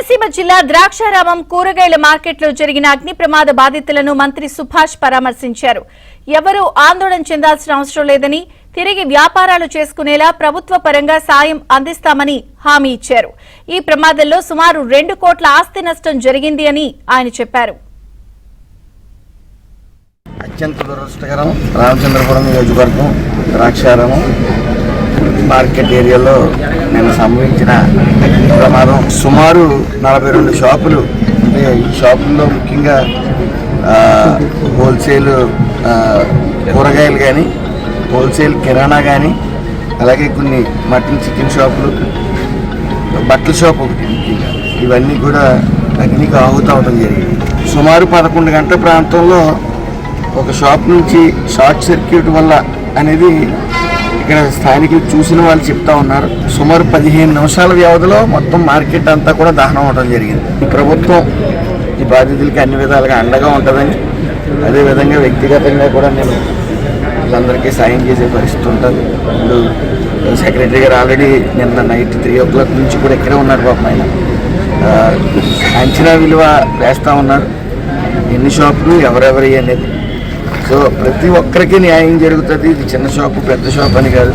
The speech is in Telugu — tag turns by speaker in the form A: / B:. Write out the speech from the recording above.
A: కోనసీమ జిల్లా ద్రాక్షారామం కూరగాయల మార్కెట్లో జరిగిన అగ్ని ప్రమాద బాధితులను మంత్రి సుభాష్ పరామర్శించారు. ఎవరూ ఆందోళన చెందాల్సిన అవసరం లేదని, తిరిగి వ్యాపారాలు చేసుకునేలా ప్రభుత్వ పరంగా సాయం అందిస్తామని హామీ ఇచ్చారు. ఈ ప్రమాదంలో సుమారు 2 కోట్ల ఆస్తి నష్టం జరిగింది అని ఆయన చెప్పారు.
B: అత్యంత దురదృష్టకరం. రామచంద్రపురం నియోజకవర్గం ద్రాక్షారామం మార్కెట్ ఏరియాలో నేను సంభవించిన ప్రమాదం. సుమారు 42 షాపులు, అంటే ఈ షాపుల్లో ముఖ్యంగా హోల్సేల్ కూరగాయలు కానీ, హోల్సేల్ కిరాణా కానీ, అలాగే కొన్ని మటన్ చికెన్ షాపులు, బట్టల షాప్ ఒకటి ముఖ్యంగా, ఇవన్నీ కూడా అగ్నికి ఆహుతవడం జరిగింది. సుమారు 11 గంటల ప్రాంతంలో ఒక షాప్ నుంచి షార్ట్ సర్క్యూట్ వల్ల అనేది ఇక్కడ స్థానికులు చూసిన వాళ్ళు చెప్తా ఉన్నారు. సుమారు 15 నిమిషాల వ్యవధిలో మొత్తం మార్కెట్ అంతా కూడా దహనం అవడం జరిగింది. ఈ ప్రభుత్వం ఈ బాధితులకి అన్ని విధాలుగా అండగా ఉంటుందని, అదేవిధంగా వ్యక్తిగతంగా కూడా నేను వీళ్ళందరికీ సాయం చేసే పరిస్థితి ఉంటుంది. ఇప్పుడు సెక్రటరీ గారు ఆల్రెడీ నిన్న నైట్ 3 o'clock నుంచి కూడా ఇక్కడే ఉన్నారు. పాపం ఆయన అంచనా విలువ వేస్తూ ఉన్నారు, ఎన్ని షాపులు ఎవరెవరి అనేది. సో ప్రతి ఒక్కరికి న్యాయం జరుగుతుంది. ఇది చిన్న షాపు పెద్ద షాప్ అని కాదు.